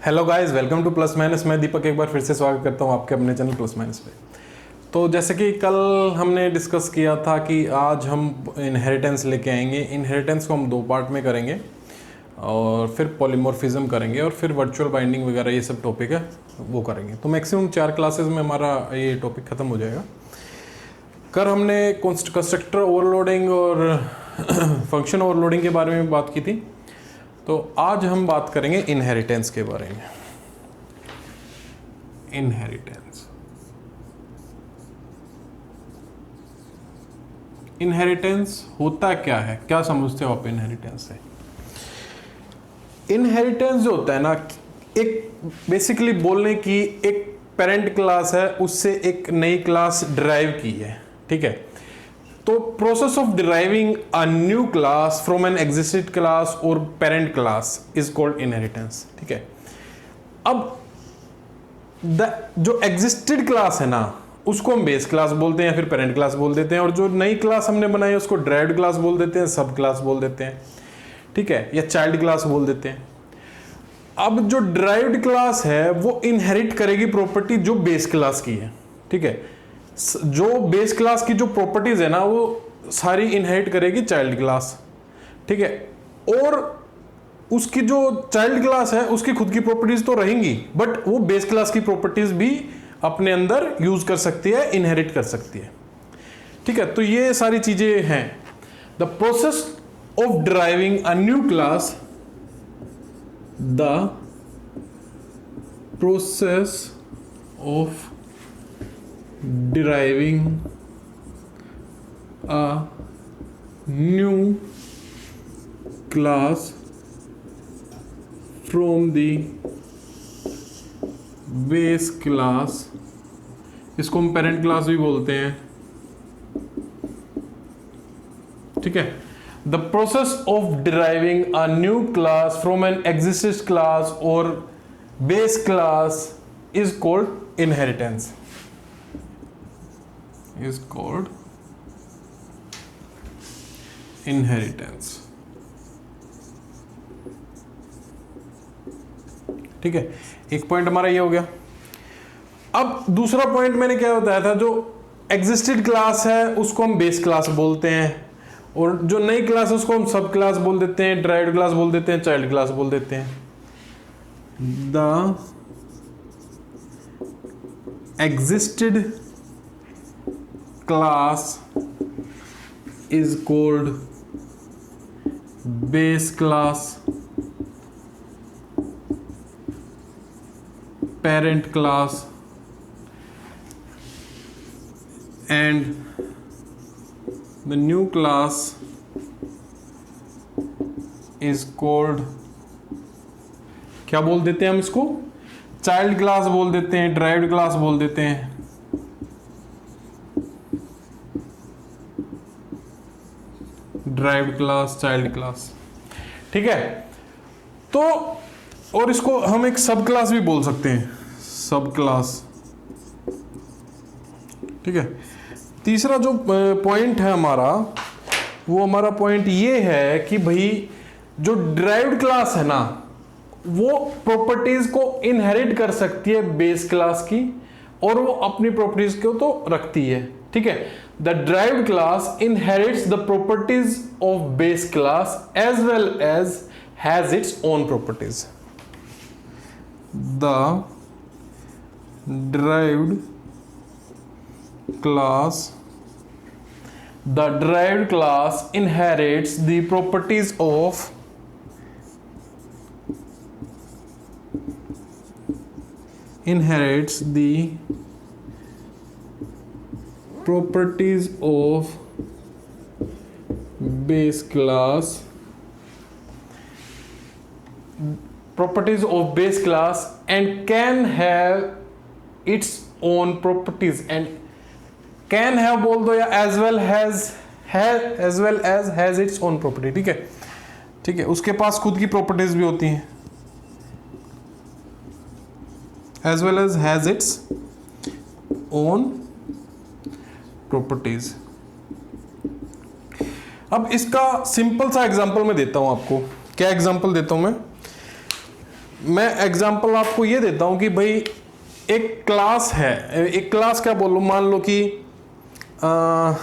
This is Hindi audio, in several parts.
Hello guys, welcome two plus minus. मैं दीपक एक बार फिर से स्वागत करता हूं आपके अपने चैनल प्लस माइनस पे। तो जैसे कि कल हमने डिस्कस किया था कि आज हम इनहेरिटेंस लेके आएंगे। इनहेरिटेंस को हम दो पार्ट में करेंगे और फिर पॉलीमॉर्फिज्म करेंगे और फिर वर्चुअल बाइंडिंग वगैरह ये सब टॉपिक है वो करेंगे। तो मैक्सिमम 4 क्लासेस में हमारा ये टॉपिक ख़त्म हो जाएगा। कल हमने कंस्ट्रक्टर ओवरलोडिंग और फंक्शन ओवरलोडिंग के बारे में बात की थी, तो आज हम बात करेंगे इनहेरिटेंस के बारे में। इनहेरिटेंस होता क्या है, क्या समझते हो आप इनहेरिटेंस से? इनहेरिटेंस जो होता है ना, एक बेसिकली बोलने की एक पेरेंट क्लास है, उससे एक नई क्लास डिराइव की है, ठीक है। तो process of deriving a new class from an existed class और parent class is called inheritance, ठीक है। अब जो एग्जिस्टेड क्लास है ना, उसको हम बेस क्लास बोलते हैं या फिर पेरेंट क्लास बोल देते हैं, और जो नई क्लास हमने बनाई है उसको ड्राइव्ड क्लास बोल देते हैं, सब क्लास बोल देते हैं, ठीक है, या चाइल्ड क्लास बोल देते हैं। अब जो ड्राइव्ड क्लास है वो इनहेरिट करेगी प्रॉपर्टी जो बेस क्लास की है, ठीक है। जो बेस क्लास की जो प्रॉपर्टीज है ना वो सारी इनहेरिट करेगी चाइल्ड क्लास, ठीक है। और उसकी जो चाइल्ड क्लास है उसकी खुद की प्रॉपर्टीज तो रहेंगी, बट वो बेस क्लास की प्रॉपर्टीज भी अपने अंदर यूज कर सकती है, इनहेरिट कर सकती है, ठीक है। तो ये सारी चीजें हैं। The process of driving a new class, the process of deriving a new class from the base class, इसको हम पेरेंट क्लास भी बोलते हैं, ठीक है। The process of deriving a new class from an existed class और base class is called inheritance, is called inheritance, ठीक है। एक पॉइंट हमारा ये हो गया। अब दूसरा पॉइंट मैंने क्या बताया था, जो एग्जिस्टेड क्लास है उसको हम बेस क्लास बोलते हैं, और जो नई क्लास है उसको हम सब क्लास बोल देते हैं, ड्राइव्ड क्लास बोल देते हैं, चाइल्ड क्लास बोल देते हैं। The existed class is called base class, parent class, and the new class is called, क्या बोल देते हैं हम इसको? चाइल्ड क्लास बोल देते हैं, ड्राइव्ड क्लास बोल देते हैं, ड्राइव्ड क्लास, चाइल्ड क्लास, ठीक है। तो और इसको हम एक सब क्लास भी बोल सकते हैं, सब क्लास, ठीक है। तीसरा जो पॉइंट है हमारा, वो हमारा पॉइंट ये है कि भाई जो ड्राइव्ड क्लास है ना, वो प्रॉपर्टीज को इनहेरिट कर सकती है बेस क्लास की, और वो अपनी प्रॉपर्टीज को तो रखती है, ठीक है। The derived class inherits the properties of base class as well as has its own properties. The derived class inherits the properties of base class and can have its own properties, and can have बोल दो या as well as has its own property, ठीक है, ठीक है। उसके पास खुद की प्रॉपर्टीज भी होती हैं, as well as has its own properties. अब इसका सिंपल सा एग्जांपल मैं देता हूं आपको। क्या एग्जांपल देता हूं मैं? मैं एग्जांपल आपको ये देता हूं कि भाई एक क्लास है, एक क्लास क्या बोलो, मान लो कि हाँ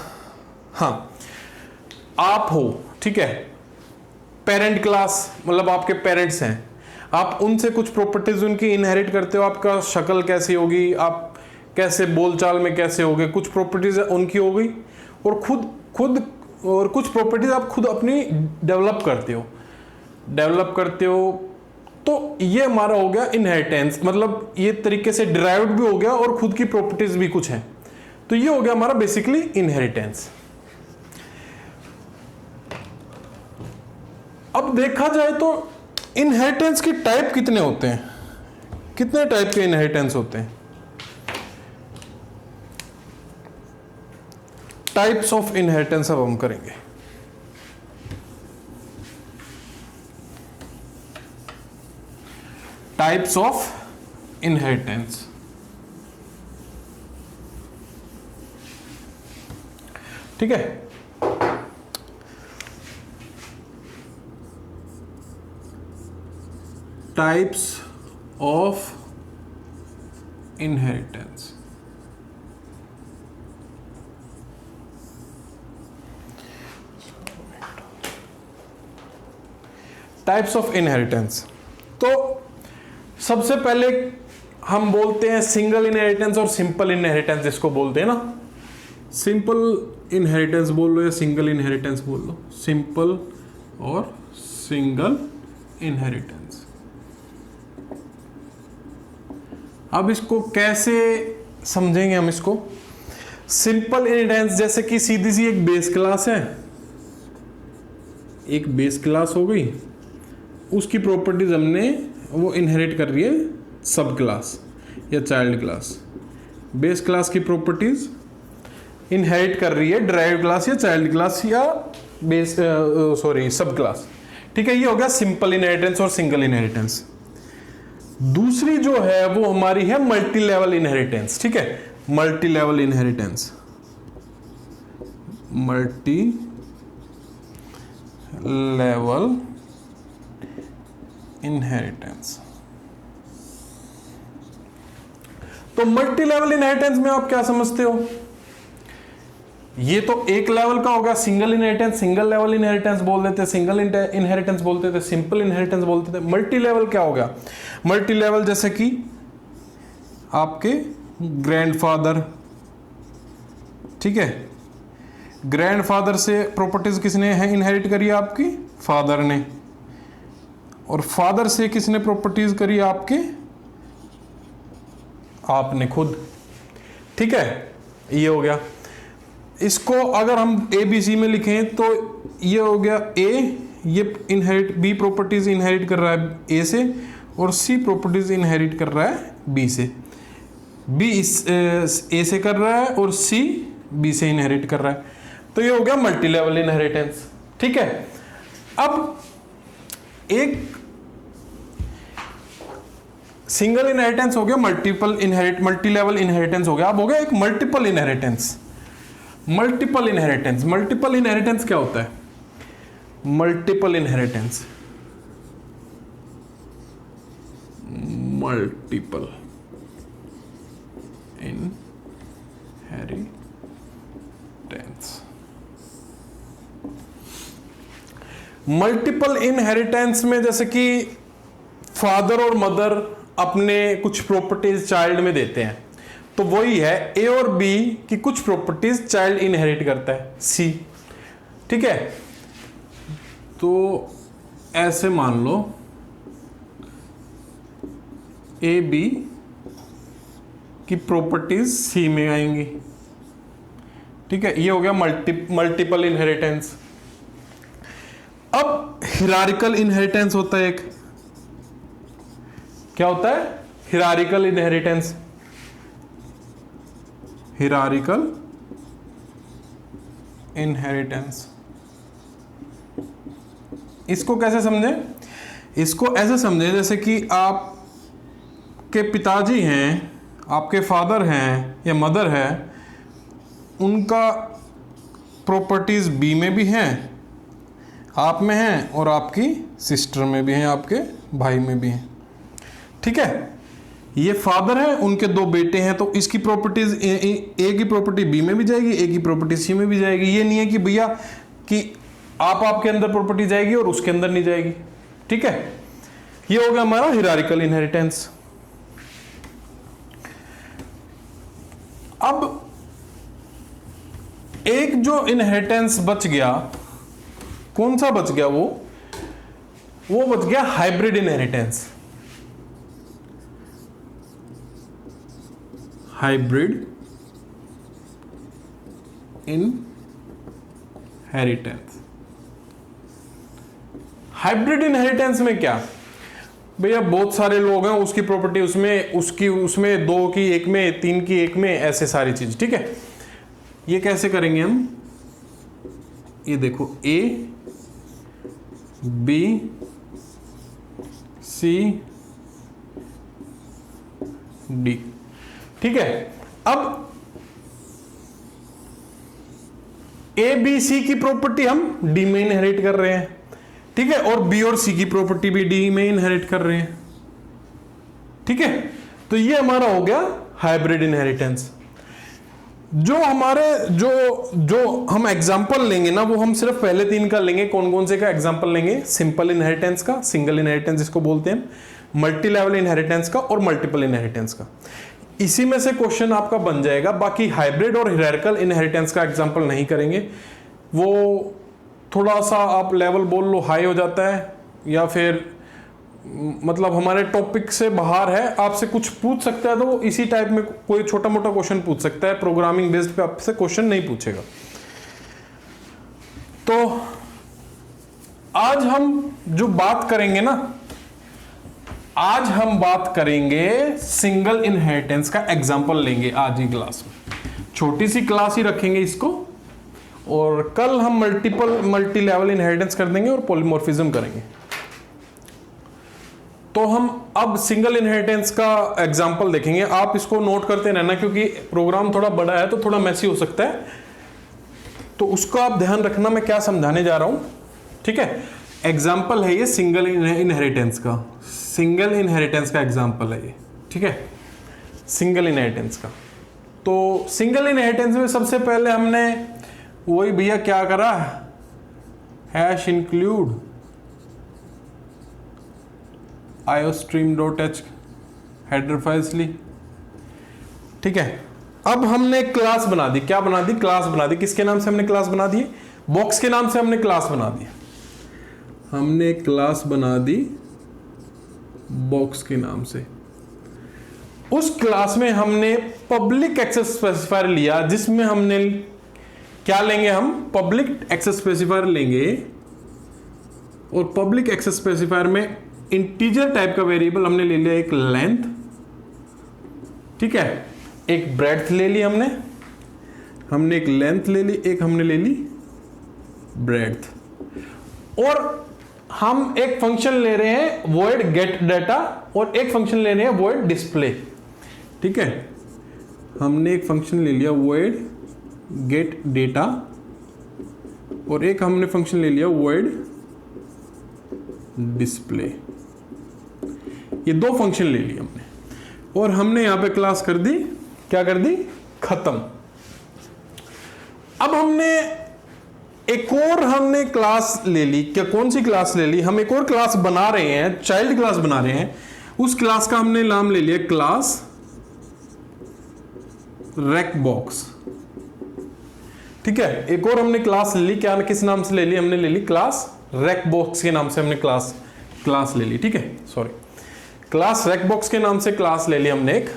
आप हो, ठीक है, पेरेंट क्लास, मतलब आपके पेरेंट्स हैं, आप उनसे कुछ प्रॉपर्टीज उनकी इनहेरिट करते हो, आपका शक्ल कैसी होगी, आप कैसे बोलचाल में कैसे होगे, कुछ प्रॉपर्टीज उनकी हो गई, और खुद और कुछ प्रॉपर्टीज आप खुद अपनी डेवलप करते हो, तो ये हमारा हो गया इनहेरिटेंस, मतलब ये तरीके से डिराइव्ड भी हो गया और खुद की प्रॉपर्टीज भी कुछ हैं, तो ये हो गया हमारा बेसिकली इनहेरिटेंस। अब देखा जाए तो इनहेरिटेंस की टाइप कितने होते हैं, कितने टाइप के इनहेरिटेंस होते हैं? टाइप्स ऑफ इनहेरिटेंस अब हम करेंगे। टाइप्स ऑफ इनहेरिटेंस, ठीक है। Types of inheritance, types of inheritance. तो सबसे पहले हम बोलते हैं सिंगल इनहेरिटेंस और सिंपल इनहेरिटेंस, जिसको बोलते हैं ना, सिंपल इनहेरिटेंस बोल लो या सिंगल इनहेरिटेंस बोल लो, सिंपल और सिंगल इनहेरिटेंस। अब इसको कैसे समझेंगे हम इसको? सिंपल इनहेरिटेंस जैसे कि सीधी सी एक बेस क्लास है, एक बेस क्लास हो गई, उसकी प्रॉपर्टीज हमने वो इनहेरिट कर रही है सब क्लास या चाइल्ड क्लास। बेस क्लास की प्रॉपर्टीज इनहेरिट कर रही है ड्राइव क्लास या चाइल्ड क्लास या बेस सब क्लास, ठीक है। ये हो गया सिंपल इनहेरिटेंस और सिंगल इनहेरिटेंस। दूसरी जो है वो हमारी है मल्टी लेवल इनहेरिटेंस, ठीक है। Multi level inheritance, multi level inheritance. तो मल्टी लेवल इनहेरिटेंस में आप क्या समझते हो? ये तो एक लेवल का होगा single inheritance, single level inheritance बोल देते, सिंगल इनहेरिटेंस बोलते थे, सिंपल इनहेरिटेंस बोलते थे। मल्टी लेवल क्या होगा? मल्टी लेवल जैसे कि आपके ग्रैंडफादर, ठीक है, ग्रैंडफादर से प्रॉपर्टीज किसने है इनहेरिट करी? आपकी फादर ने। और फादर से किसने प्रॉपर्टीज करी? आपने खुद, ठीक है। ये हो गया। इसको अगर हम ए बी सी में लिखें तो ये हो गया ए, ये इनहेरिट बी प्रॉपर्टीज इनहेरिट कर रहा है ए से, और सी प्रॉपर्टीज इनहेरिट कर रहा है बी से। बी ए से कर रहा है और सी बी से इनहेरिट कर रहा है। तो ये हो गया मल्टी लेवल इनहेरिटेंस, ठीक है। अब एक सिंगल इनहेरिटेंस हो गया, मल्टी लेवल इनहेरिटेंस हो गया। अब हो गया एक multiple inheritance. Multiple inheritance, multiple inheritance क्या होता है? Multiple inheritance, multiple inheritance. Multiple inheritance में जैसे कि फादर और मदर अपने कुछ प्रॉपर्टीज चाइल्ड में देते हैं, तो वही है ए और बी की कुछ प्रॉपर्टीज चाइल्ड इनहेरिट करता है सी, ठीक है। तो ऐसे मान लो ए बी की प्रॉपर्टीज सी में आएंगी, ठीक है। ये हो गया मल्टीपल इनहेरिटेंस। अब हिरारिकल इनहेरिटेंस होता है एक, क्या होता है? Hierarchical inheritance. हिरारिकल इनहेरिटेंस, इसको कैसे समझें? इसको ऐसे समझें जैसे कि आपके पिताजी हैं, आपके फादर हैं या मदर है, उनका प्रॉपर्टीज बी में भी हैं, आप में हैं, और आपकी सिस्टर में भी हैं, आपके भाई में भी हैं। ठीक है, ये फादर है, उनके दो बेटे हैं, तो इसकी प्रॉपर्टीज ए की प्रॉपर्टी बी में भी जाएगी, ए की प्रॉपर्टी सी में भी जाएगी। ये नहीं है कि भैया कि आपके अंदर प्रॉपर्टी जाएगी और उसके अंदर नहीं जाएगी। ठीक है, ये हो गया हमारा हिरारिकल इनहेरिटेंस। अब एक जो इनहेरिटेंस बच गया, कौन सा बच गया? वो बच गया hybrid inheritance. Hybrid inheritance. Hybrid inheritance में क्या भैया, बहुत सारे लोग हैं, उसकी प्रॉपर्टी उसमें दो की एक में, तीन की एक में, ऐसे सारी चीज। ठीक है, ये कैसे करेंगे हम? ये देखो ए बी सी डी। ठीक है, अब ए बी सी की प्रॉपर्टी हम डी में इनहेरिट कर रहे हैं। ठीक है, और बी और सी की प्रॉपर्टी भी डी में इनहेरिट कर रहे हैं। ठीक है, तो ये हमारा हो गया हाइब्रिड इनहेरिटेंस। जो हम एग्जांपल लेंगे ना, वो हम सिर्फ पहले तीन का लेंगे। कौन कौन से का एग्जांपल लेंगे? सिंपल इनहेरिटेंस का, सिंगल इनहेरिटेंस जिसको बोलते हैं, मल्टी लेवल इनहेरिटेंस का और मल्टीपल इनहेरिटेंस का। इसी में से क्वेश्चन आपका बन जाएगा। बाकी हाइब्रिड और हिरार्किकल इनहेरिटेंस का एग्जांपल नहीं करेंगे, वो थोड़ा सा आप लेवल बोल लो हाई हो जाता है, या फिर मतलब हमारे टॉपिक से बाहर है। आपसे कुछ पूछ सकता है तो वो इसी टाइप में कोई छोटा मोटा क्वेश्चन पूछ सकता है, प्रोग्रामिंग बेस्ड पे आपसे क्वेश्चन नहीं पूछेगा। तो आज हम जो बात करेंगे ना, आज हम बात करेंगे सिंगल इनहेरिटेंस का एग्जांपल लेंगे आज ही क्लास में। छोटी सी क्लास ही रखेंगे इसको, और कल हम मल्टी लेवल इनहेरिटेंस कर देंगे और पॉलीमॉर्फिज्म करेंगे। तो हम अब सिंगल इनहेरिटेंस का एग्जांपल देखेंगे। आप इसको नोट करते रहना, क्योंकि प्रोग्राम थोड़ा बड़ा है तो थोड़ा मैसी हो सकता है, तो उसको आप ध्यान रखना मैं क्या समझाने जा रहा हूं। ठीक है, एग्जांपल है ये सिंगल इनहेरिटेंस का, सिंगल इनहेरिटेंस का एग्जांपल है ये। ठीक है, सिंगल इनहेरिटेंस का। तो सिंगल इनहेरिटेंस में सबसे पहले हमने वही भैया क्या करा, hash include iostream.h header files ली। ठीक है, अब हमने क्लास बना दी। क्या बना दी? क्लास बना दी। किसके नाम से हमने क्लास बना दी? बॉक्स के नाम से हमने क्लास बना दी। हमने क्लास बना दी बॉक्स के नाम से। उस क्लास में हमने पब्लिक एक्सेस स्पेसिफायर लिया, जिसमें हमने क्या लेंगे? हम पब्लिक एक्सेस स्पेसिफायर लेंगे, और पब्लिक एक्सेस स्पेसिफायर में इंटीजर टाइप का वेरिएबल हमने ले लिया, एक लेंथ। ठीक है, एक ब्रेड्थ ले ली हमने एक लेंथ ले ली, एक हमने ले ली ब्रेड्थ, और हम एक फंक्शन ले रहे हैं void get data, और एक फंक्शन ले रहे हैं void display। ठीक है, हमने एक फंक्शन ले लिया void get data, और एक हमने फंक्शन ले लिया void display। ये दो फंक्शन ले लिए हमने, और हमने यहां पे क्लास कर दी, क्या कर दी? खत्म। अब हमने एक और हमने क्लास ले ली। क्या, कौन सी क्लास ले ली? हम एक और क्लास बना रहे हैं, चाइल्ड क्लास बना रहे हैं। उस क्लास का हमने नाम ले लिया क्लास रेकबॉक्स। ठीक है, एक और हमने क्लास ले ली, क्या, किस नाम से ले ली? हमने ले ली क्लास रेकबॉक्स के नाम से हमने क्लास ले ली। ठीक है, सॉरी, क्लास रेकबॉक्स के नाम से क्लास ले ली हमने एक,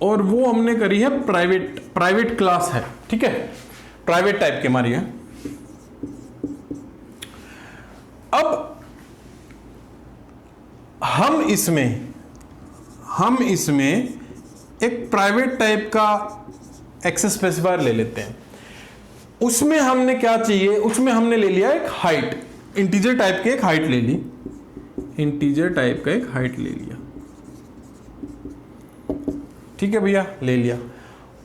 और वो हमने करी है प्राइवेट क्लास है। ठीक है, प्राइवेट टाइप की हमारी है। अब हम इसमें एक प्राइवेट टाइप का एक्सेस स्पेसिफायर ले लेते हैं। उसमें हमने क्या चाहिए? उसमें हमने ले लिया एक हाइट, इंटीजर टाइप की एक हाइट ले ली, इंटीजर टाइप का एक हाइट ले लिया। ठीक है भैया, ले लिया।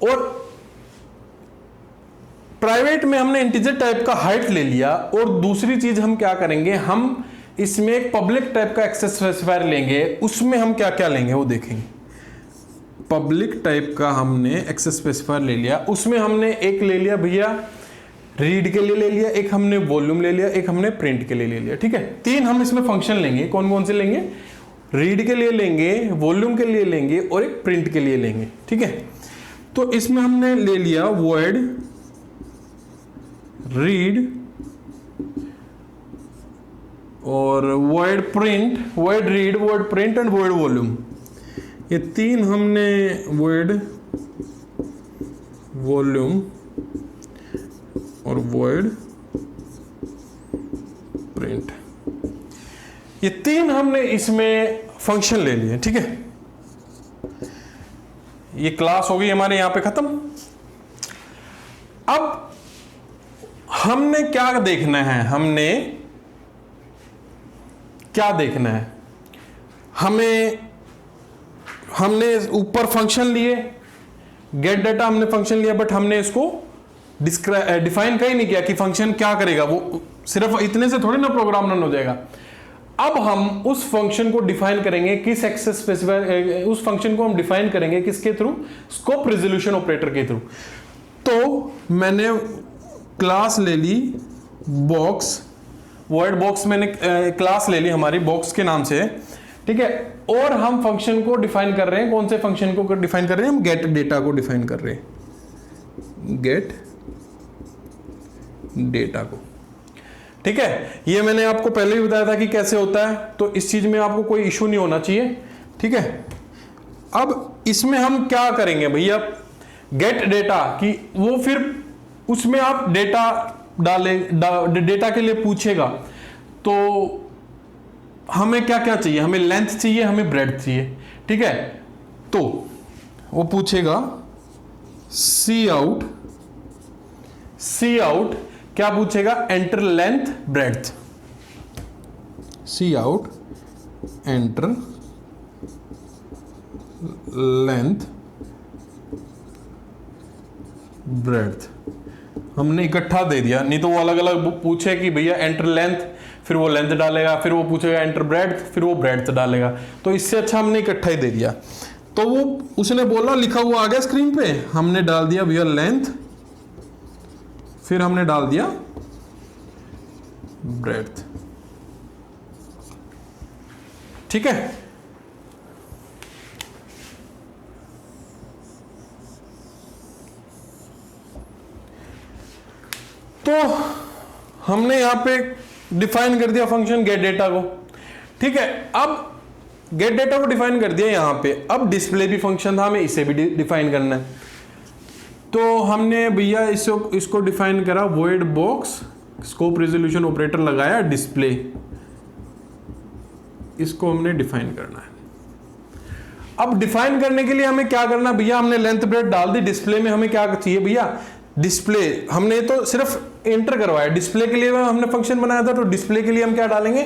और प्राइवेट में हमने इंटीजर टाइप का हाइट ले लिया, और दूसरी चीज हम क्या करेंगे? हम इसमें एक पब्लिक टाइप का एक्सेस स्पेसिफायर लेंगे, उसमें हम क्या क्या लेंगे वो देखेंगे। पब्लिक टाइप का हमने एक्सेस स्पेसिफायर ले लिया, उसमें हमने एक ले लिया भैया रीड के लिए ले लिया, एक हमने वॉल्यूम ले लिया, एक हमने प्रिंट के लिए ले लिया, ठीक है। 3 हम इसमें फंक्शन लेंगे, कौन कौन से लेंगे, रीड के लिए लेंगे, वॉल्यूम के लिए लेंगे और एक प्रिंट के लिए लेंगे, ठीक है। तो इसमें हमने ले लिया वॉइड रीड और void print, void read, void print and void volume. ये 3 हमने वॉइड वॉल्यूम और वॉइड प्रिंट, ये 3 हमने इसमें फंक्शन ले लिए, ठीक है। ये क्लास हो गई हमारे यहां पे खत्म। अब हमने क्या देखना है, हमने क्या देखना है, हमने ऊपर फंक्शन लिए, गेट डाटा हमने फंक्शन लिया, बट हमने इसको डिफाइन कहीं नहीं किया कि फंक्शन क्या करेगा। वो सिर्फ इतने से थोड़ी ना प्रोग्राम रन हो जाएगा। अब हम उस फंक्शन को डिफाइन करेंगे किस एक्सेस स्पेसिफायर, उस फंक्शन को हम डिफाइन करेंगे किसके थ्रू, स्कोप रिजोल्यूशन ऑपरेटर के थ्रू। तो मैंने क्लास ले ली बॉक्स, वॉइड बॉक्स मैंने क्लास ले ली हमारी बॉक्स के नाम से, ठीक है। और हम फंक्शन को डिफाइन कर रहे हैं, कौन से फंक्शन को डिफाइन कर रहे हैं, हम गेट डेटा को डिफाइन कर रहे हैं, गेट डेटा को, ठीक है। ये मैंने आपको पहले ही बताया था कि कैसे होता है, तो इस चीज में आपको कोई इशू नहीं होना चाहिए, ठीक है। अब इसमें हम क्या करेंगे भैया, गेट डेटा की वो फिर उसमें आप डेटा डेटा के लिए पूछेगा, तो हमें क्या क्या चाहिए, हमें लेंथ चाहिए, हमें ब्रेड्थ चाहिए, ठीक है। तो वो पूछेगा सी आउट क्या पूछेगा, एंटर लेंथ ब्रेड्थ, सी आउट एंटर लेंथ ब्रेड्थ, हमने इकट्ठा दे दिया, नहीं तो वो अलग अलग पूछे कि भैया एंटर लेंथ, फिर वो लेंथ डालेगा, फिर वो पूछेगा एंटर ब्रेड्थ, फिर वो ब्रेड्थ डालेगा। तो इससे अच्छा हमने इकट्ठा ही दे दिया। तो वो उसने बोला, लिखा हुआ आ गया स्क्रीन पे, हमने डाल दिया भैया लेंथ, फिर हमने डाल दिया ब्रेड्थ, ठीक है। तो हमने यहां पे डिफाइन कर दिया फंक्शन गेट डेटा को, ठीक है। अब गेट डेटा को डिफाइन कर दिया यहां पे, अब डिस्प्ले भी फंक्शन था, हमें इसे भी डिफाइन करना है। तो हमने भैया इसको डिफाइन करा, void box scope resolution operator लगाया, डिस्प्ले, इसको हमने डिफाइन करना है। अब डिफाइन करने के लिए हमें क्या करना भैया, हमने लेंथ ब्रेड्थ डाल दी, डिस्प्ले में हमें क्या चाहिए भैया, डिस्प्ले, हमने तो सिर्फ एंटर करवाया, डिस्प्ले के लिए हमने फंक्शन बनाया था, तो डिस्प्ले के लिए हम क्या डालेंगे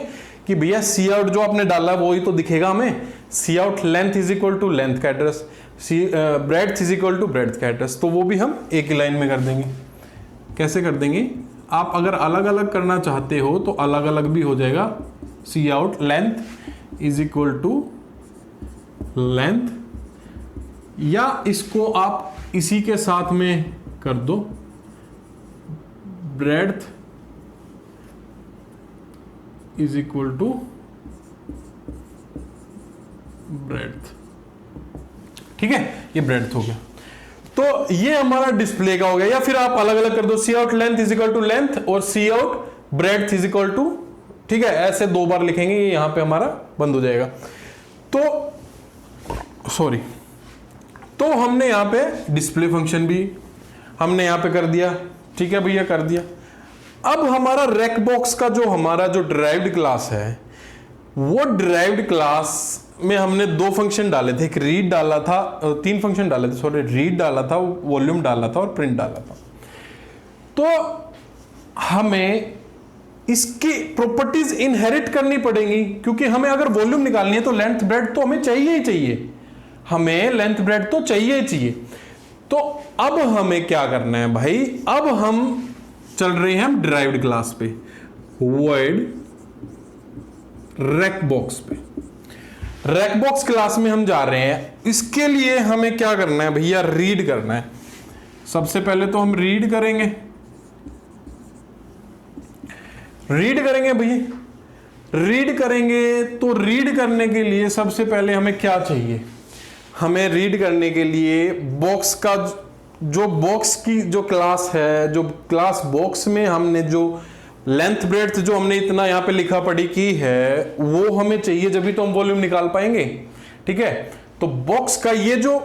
कि भैया सी आउट जो आपने डाला वो ही तो दिखेगा हमें, cout length is equal to length का address, breadth is equal to breadth का एड्रेस। तो वो भी हम एक ही लाइन में कर देंगे। कैसे कर देंगे, आप अगर अलग अलग करना चाहते हो तो अलग अलग भी हो जाएगा, cout length is equal to length, या इसको आप इसी के साथ में कर दो, breadth is equal to breadth, ठीक है। ये ब्रेड्थ हो गया। तो ये हमारा डिस्प्ले का हो गया, या फिर आप अलग अलग कर दो, cout length is equal to length और cout breadth is equal to, ठीक है। ऐसे 2 बार लिखेंगे, ये यहां पे हमारा बंद हो जाएगा। तो सॉरी, तो हमने यहां पे डिस्प्ले फंक्शन भी हमने यहां पे कर दिया, ठीक है भैया, कर दिया। अब हमारा रेक बॉक्स का जो डिराइव्ड क्लास है, वो डिराइव्ड क्लास में हमने 2 फंक्शन डाले थे, एक रीड डाला था, 3 फंक्शन डाले थे, सॉरी, रीड डाला था, वॉल्यूम डाला था और प्रिंट डाला था। तो हमें इसकी प्रॉपर्टीज इनहेरिट करनी पड़ेंगी, क्योंकि हमें अगर वॉल्यूम निकालनी है तो लेंथ ब्रेड्थ तो हमें चाहिए ही चाहिए, हमें लेंथ ब्रेड्थ तो चाहिए ही चाहिए। तो अब हमें क्या करना है भाई, अब हम चल रहे हैं हम डिराइव्ड क्लास पे, वॉइड रैक बॉक्स पे। रैक बॉक्स क्लास में हम जा रहे हैं। इसके लिए हमें क्या करना है भैया, रीड करना है। सबसे पहले तो हम रीड करेंगे भैया, रीड करेंगे। तो रीड करने के लिए सबसे पहले हमें क्या चाहिए, हमें रीड करने के लिए बॉक्स का जो बॉक्स की जो क्लास है, जो क्लास बॉक्स में हमने जो लेंथ ब्रेड्थ जो हमने इतना यहां पे लिखा पढ़ी की है वो हमें चाहिए, जब भी तो हम वॉल्यूम निकाल पाएंगे। ठीक है, तो बॉक्स का ये जो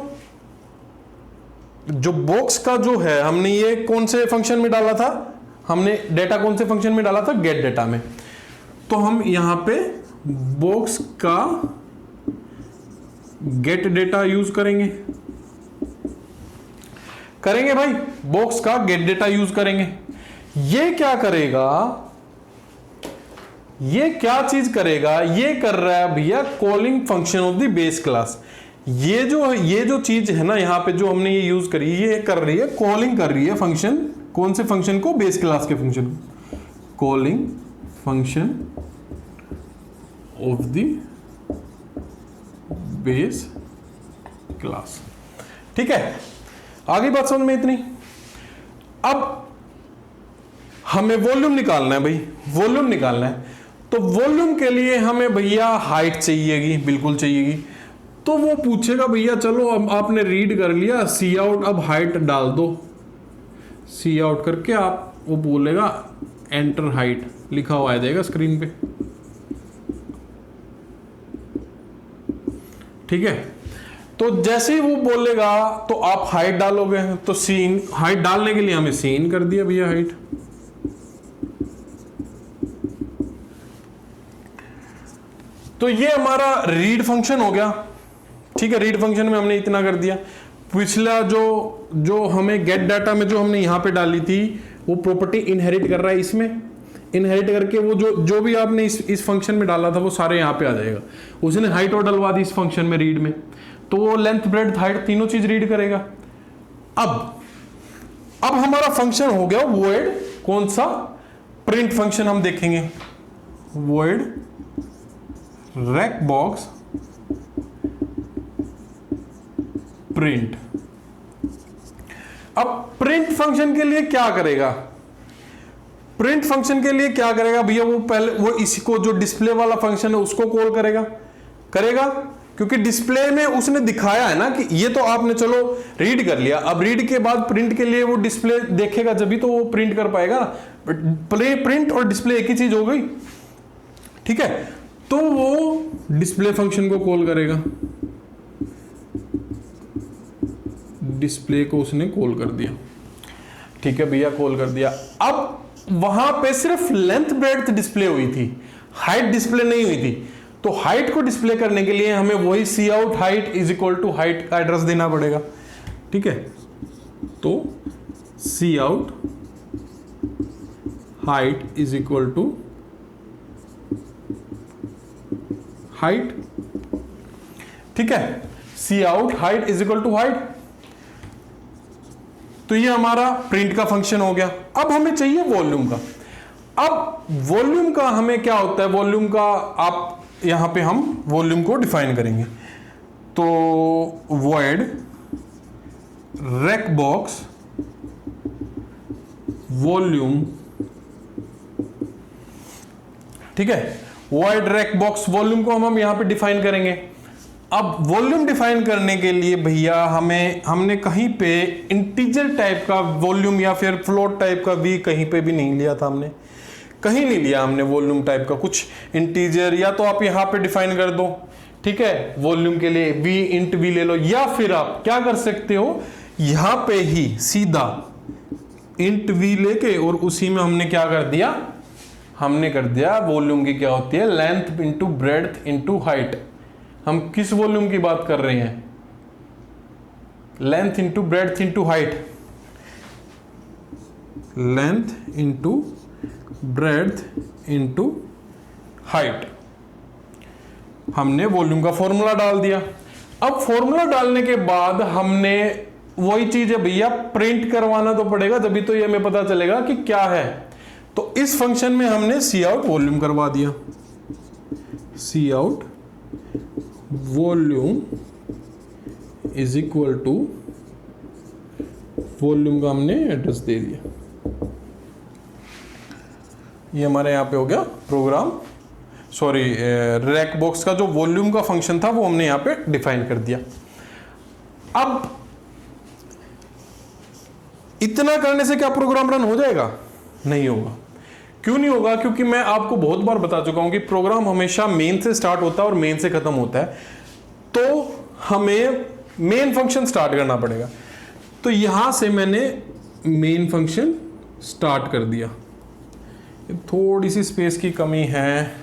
बॉक्स का जो है, हमने ये कौन से फंक्शन में डाला था, हमने डेटा कौन से फंक्शन में डाला था, गेट डेटा में। तो हम यहां पे बॉक्स का गेट डेटा यूज करेंगे भाई, बॉक्स का गेट डेटा यूज करेंगे। ये क्या करेगा, ये क्या चीज करेगा, ये कर रहा है भैया calling function of the base class. ये जो चीज है ना यहां पे जो हमने ये यूज करी, ये कर रही है कॉलिंग कर रही है फंक्शन, कौन से फंक्शन को, बेस क्लास के फंक्शन को, calling function of the base class. ठीक है, आगे बात समझ में इतनी। अब हमें वॉल्यूम निकालना है भाई, वॉल्यूम निकालना है। तो वॉल्यूम के लिए हमें भैया हाइट चाहिएगी, बिल्कुल चाहिएगी। तो वो पूछेगा भैया चलो अब आपने रीड कर लिया, सी आउट, अब हाइट डाल दो। सी आउट करके आप वो बोलेगा एंटर हाइट, लिखा हुआ आ जाएगा स्क्रीन पे। ठीक है, तो जैसे ही वो बोलेगा तो आप हाइट डालोगे। तो सीन हाइट डालने के लिए हमें सीन कर दिया भैया हाइट। तो ये हमारा रीड फंक्शन हो गया। ठीक है, रीड फंक्शन में हमने इतना कर दिया। पिछला जो हमें गेट डाटा में जो हमने यहां पे डाली थी वो प्रॉपर्टी इनहेरिट कर रहा है इसमें, इनहेरिट करके वो जो भी आपने इस फंक्शन में डाला था वो सारे यहां पे आ जाएगा। उसने हाइट और डलवा दी इस फंक्शन में रीड में, तो वो लेंथ ब्रेड्थ हाइट तीनों चीज रीड करेगा। अब हमारा फंक्शन हो गया वॉइड, कौन सा, प्रिंट फंक्शन हम देखेंगे। Void rack box print. अब प्रिंट फंक्शन के लिए क्या करेगा, प्रिंट फंक्शन के लिए क्या करेगा भैया, वो पहले वो इसी को जो डिस्प्ले वाला फंक्शन है उसको कॉल करेगा क्योंकि डिस्प्ले में उसने दिखाया है ना कि ये तो आपने चलो रीड कर लिया। अब रीड के बाद प्रिंट के लिए वो डिस्प्ले देखेगा, जब भी तो वो प्रिंट कर पाएगा। प्रिंट और डिस्प्ले एक ही चीज हो गई। ठीक है, तो वो डिस्प्ले फंक्शन को कॉल करेगा, डिस्प्ले को उसने कॉल कर दिया। ठीक है भैया, कॉल कर दिया। अब वहां पे सिर्फ लेंथ ब्रेड्थ डिस्प्ले हुई थी, हाइट डिस्प्ले नहीं हुई थी। तो हाइट को डिस्प्ले करने के लिए हमें वही cout height is equal to height का एड्रेस देना पड़ेगा। ठीक है, तो cout height is equal to height. ठीक है, cout height is equal to height. तो ये हमारा प्रिंट का फंक्शन हो गया। अब हमें चाहिए वॉल्यूम का। अब वॉल्यूम का हमें क्या होता है, वॉल्यूम का आप यहां पे हम वॉल्यूम को डिफाइन करेंगे। तो वॉइड रैक बॉक्स वॉल्यूम। ठीक है, वॉइड रैक बॉक्स वॉल्यूम को हम यहां पे डिफाइन करेंगे। अब वॉल्यूम डिफाइन करने के लिए भैया हमने कहीं पे इंटीजर टाइप का वॉल्यूम या फिर फ्लोट टाइप का भी कहीं पे भी नहीं लिया था, हमने कहीं नहीं लिया हमने वॉल्यूम टाइप का कुछ इंटीजर। या तो आप यहां पे डिफाइन कर दो, ठीक है, वॉल्यूम के लिए वी इंट वी ले लो, या फिर आप क्या कर सकते हो, यहां पे ही सीधा इंट वी लेके और उसी में हमने क्या कर दिया, हमने कर दिया वॉल्यूम की क्या होती है, length into breadth into height. हम किस वॉल्यूम की बात कर रहे हैं, length into breadth into height, length into breadth into height. हमने वॉल्यूम का फॉर्मूला डाल दिया। अब फॉर्मूला डालने के बाद हमने वही चीज है भैया, प्रिंट करवाना तो पड़ेगा, तभी तो ये हमें पता चलेगा कि क्या है। तो इस फंक्शन में हमने सी आउट वॉल्यूम करवा दिया। Cout volume is equal to, volume का हमने एड्रेस दे दिया। ये हमारे यहाँ पे हो गया प्रोग्राम, सॉरी रैक बॉक्स का जो वॉल्यूम का फंक्शन था वो हमने यहाँ पे डिफाइन कर दिया। अब इतना करने से क्या प्रोग्राम रन हो जाएगा? नहीं होगा। क्यों नहीं होगा? क्योंकि मैं आपको बहुत बार बता चुका हूं कि प्रोग्राम हमेशा मेन से स्टार्ट होता है और मेन से खत्म होता है, तो हमें मेन फंक्शन स्टार्ट करना पड़ेगा। तो यहां से मैंने मेन फंक्शन स्टार्ट कर दिया। थोड़ी सी स्पेस की कमी है,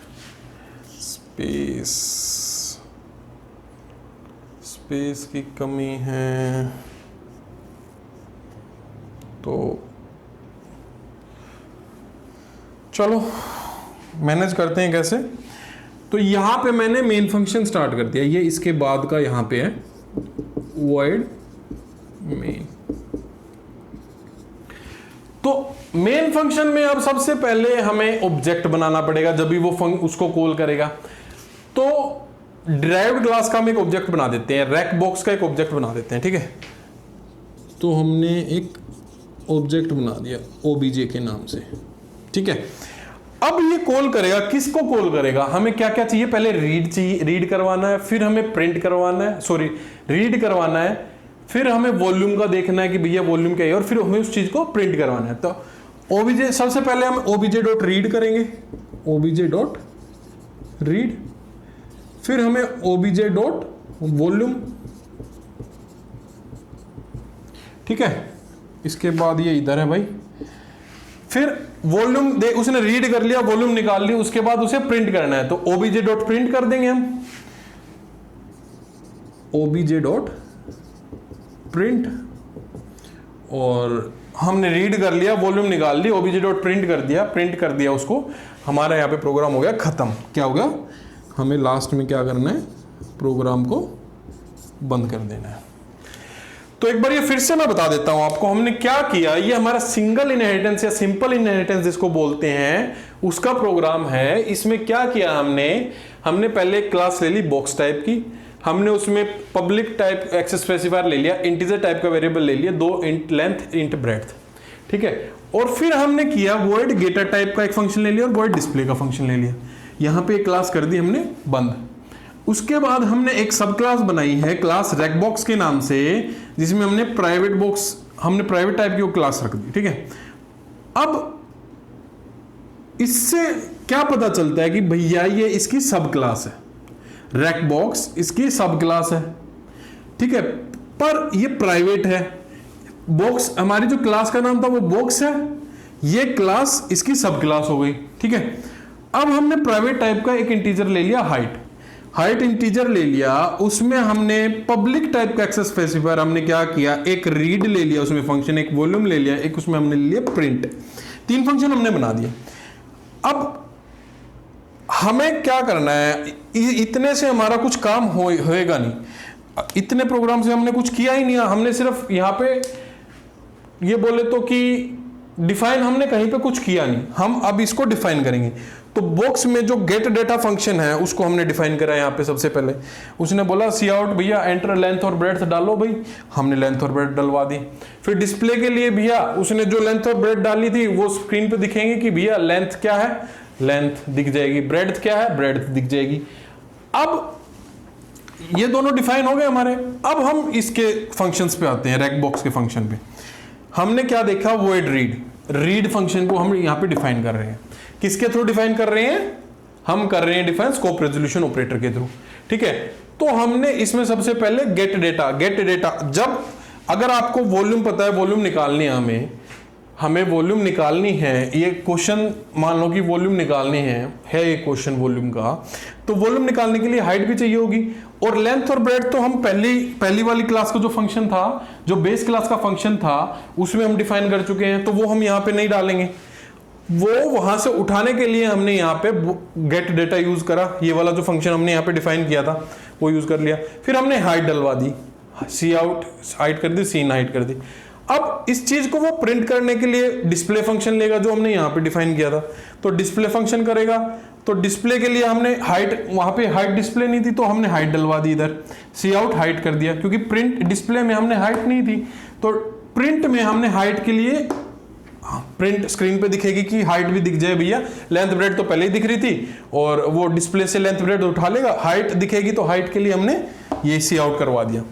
स्पेस की कमी है, तो चलो मैनेज करते हैं कैसे। तो यहां पे मैंने मेन फंक्शन स्टार्ट कर दिया, ये इसके बाद का यहां पे है void main। तो मेन फंक्शन में अब सबसे पहले हमें ऑब्जेक्ट बनाना पड़ेगा जब भी वो उसको कॉल करेगा। तो डिराइव्ड क्लास का हम एक ऑब्जेक्ट बना देते हैं, रैक बॉक्स का एक ऑब्जेक्ट बना देते हैं, ठीक है। तो हमने एक ऑब्जेक्ट बना दिया obj के नाम से, ठीक है। अब ये कॉल करेगा, किसको कॉल करेगा? हमें क्या क्या चाहिए? पहले रीड चाहिए, रीड करवाना है, फिर हमें प्रिंट करवाना है, सॉरी रीड करवाना है, फिर हमें वॉल्यूम का देखना है कि भैया वॉल्यूम क्या है, और फिर हमें उस चीज को प्रिंट करवाना है। तो obj, सबसे पहले हम obj.read करेंगे, obj.read, फिर हमें obj.volume, ठीक है। इसके बाद ये इधर है भाई, फिर वॉल्यूम दे, उसने रीड कर लिया, वॉल्यूम निकाल ली, उसके बाद उसे प्रिंट करना है, तो obj.print कर देंगे हम, obj.print, और हमने रीड कर लिया, वॉल्यूम निकाल ली, obj.print कर दिया, प्रिंट कर दिया उसको, हमारा यहाँ पे प्रोग्राम हो गया खत्म। क्या होगा? हमें लास्ट में क्या करना है? प्रोग्राम को बंद कर देना है। तो एक बार ये फिर से मैं बता देता हूं आपको हमने क्या किया। ये हमारा सिंगल इनहेरिटेंस या सिंपल इनहेरिटेंस जिसको बोलते हैं उसका प्रोग्राम है। इसमें क्या किया हमने पहले एक क्लास ले ली बॉक्स टाइप की, हमने उसमें पब्लिक टाइप एक्सेस स्पेसिफायर ले लिया, इंटीजर टाइप का वेरिएबल ले लिया, 2 इंट लेंथ इंट ब्रेड्थ, ठीक है। और फिर हमने किया void getter टाइप का एक फंक्शन ले लिया और void display का फंक्शन ले लिया। यहां पे एक क्लास कर दी हमने बंद। उसके बाद हमने एक सब क्लास बनाई है क्लास रैकबॉक्स के नाम से, जिसमें हमने प्राइवेट टाइप की वो क्लास रख दी, ठीक है। अब इससे क्या पता चलता है कि भैया ये इसकी सब क्लास है, रैकबॉक्स इसकी सब क्लास है, ठीक है, पर ये प्राइवेट है। बॉक्स हमारी जो क्लास का नाम था वो बॉक्स है, ये क्लास इसकी सब क्लास हो गई, ठीक है। अब हमने प्राइवेट टाइप का एक इंटीजर ले लिया हाइट इंटीजर ले लिया, उसमें हमने पब्लिक टाइप का एक्सेस स्पेसिफायर हमने क्या किया, एक रीड ले लिया उसमें फंक्शन, एक वॉल्यूम ले लिया, एक उसमें हमने ले लिया प्रिंट, 3 फंक्शन हमने बना दिए। अब हमें क्या करना है, इतने से हमारा कुछ काम होएगा नहीं, इतने प्रोग्राम से हमने कुछ किया ही नहीं, हमने सिर्फ यहां पे ये बोले तो कि डिफाइन हमने कहीं पे कुछ किया नहीं, हम अब इसको डिफाइन करेंगे। तो बॉक्स में जो गेट डेटा फंक्शन है उसको हमने डिफाइन करा यहाँ पे। सबसे पहले उसने बोला सी आउट भैया एंटर लेंथ और ब्रेड्थ डालो, भाई हमने लेंथ और ब्रेड्थ डलवा दी। फिर डिस्प्ले के लिए भैया उसने जो लेंथ और ब्रेड्थ डाली थी वो स्क्रीन पे दिखेंगे कि भैया लेंथ क्या है, लेंथ दिख जाएगी, ब्रेड्थ क्या है, ब्रेड्थ दिख जाएगी। अब ये दोनों डिफाइन हो गए हमारे। अब हम इसके फंक्शंस पे आते हैं, रैक बॉक्स के फंक्शन पे। हमने क्या देखा, वॉइड रीड फंक्शन को हम यहाँ पे डिफाइन कर रहे हैं। किसके थ्रू डिफाइन कर रहे हैं? हम कर रहे हैं डिफाइन स्कोप रेजोल्यूशन ऑपरेटर के थ्रू, ठीक है। तो हमने इसमें सबसे पहले गेट डेटा, जब अगर आपको वॉल्यूम पता है, वॉल्यूम निकालनी है हमें वॉल्यूम निकालनी है, ये क्वेश्चन मान लो कि वॉल्यूम निकालनी है ये क्वेश्चन वॉल्यूम का, तो वॉल्यूम निकालने के लिए हाइट भी चाहिए होगी, और लेंथ और ब्रेड्थ तो हम पहली वाली क्लास का जो फंक्शन था, जो बेस क्लास का फंक्शन था, उसमें हम डिफाइन कर चुके हैं, तो वो हम यहाँ पे नहीं डालेंगे। वो वहां से उठाने के लिए हमने यहाँ पे गेट डेटा यूज करा, ये वाला जो फंक्शन हमने यहाँ पे डिफाइन किया था वो यूज कर लिया। फिर हमने हाइट डलवा दी, सी आउट हाइट कर दी, सी इन हाइट कर दी। अब इस चीज को वो प्रिंट करने के लिए डिस्प्ले फंक्शन लेगा जो हमने यहाँ पे डिफाइन किया था, तो डिस्प्ले फंक्शन करेगा। तो डिस्प्ले के लिए हमने हाइट, वहां पे हाइट डिस्प्ले नहीं थी तो हमने हाइट डलवा दी, इधर सी आउट हाइट कर दिया, क्योंकि प्रिंट डिस्प्ले में हमने हाइट नहीं थी, तो प्रिंट में हमने हाइट के लिए प्रिंट स्क्रीन पे दिखेगी कि हाइट भी दिख जाए भैया, लेंथ ब्रेड तो पहले ही दिख रही थी और वो डिस्प्ले से लेंथ ब्रेड उठा लेगा, हाइट दिखेगी, तो हाइट के लिए हमने ये सी आउट करवा दिया।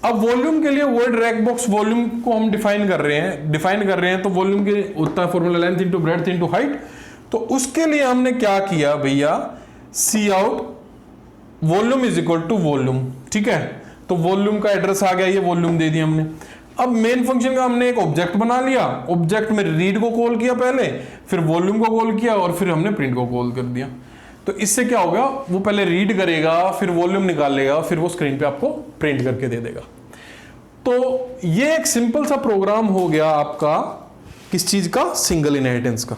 अब वॉल्यूम के लिए वर्ड रैक बॉक्स वॉल्यूम को हम डिफाइन कर रहे हैं, तो वॉल्यूम के उतना formula length into breadth into height, तो उसके लिए हमने क्या किया भैया, cout volume is equal to volume, ठीक है, तो वॉल्यूम का एड्रेस आ गया, ये वॉल्यूम दे दिया हमने। अब मेन फंक्शन का हमने एक ऑब्जेक्ट बना लिया, ऑब्जेक्ट में रीड को कॉल किया पहले, फिर वॉल्यूम को कॉल किया और फिर हमने प्रिंट को कॉल कर दिया। तो इससे क्या होगा, वो पहले रीड करेगा, फिर वॉल्यूम निकालेगा, फिर वो स्क्रीन पे आपको प्रिंट करके दे देगा। तो ये एक सिंपल सा प्रोग्राम हो गया आपका, किस चीज का, सिंगल इनहेरिटेंस का।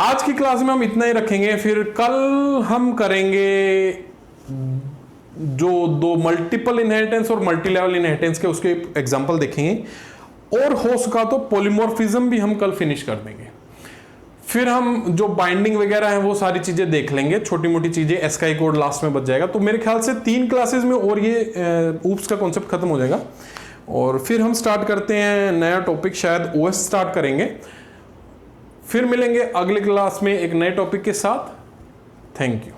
आज की क्लास में हम इतना ही रखेंगे, फिर कल हम करेंगे जो दो मल्टीपल इनहेरिटेंस और मल्टी लेवल इनहेरिटेंस के उसके एग्जांपल देखेंगे, और हो सका तो पॉलीमॉर्फिज्म भी हम कल फिनिश कर देंगे। फिर हम जो बाइंडिंग वगैरह है वो सारी चीजें देख लेंगे, छोटी मोटी चीजें, एस्काई कोड लास्ट में बच जाएगा। तो मेरे ख्याल से 3 क्लासेस में और ये ऊप्स का कॉन्सेप्ट खत्म हो जाएगा, और फिर हम स्टार्ट करते हैं नया टॉपिक, शायद ओएस स्टार्ट करेंगे। फिर मिलेंगे अगले क्लास में एक नए टॉपिक के साथ। Thank you.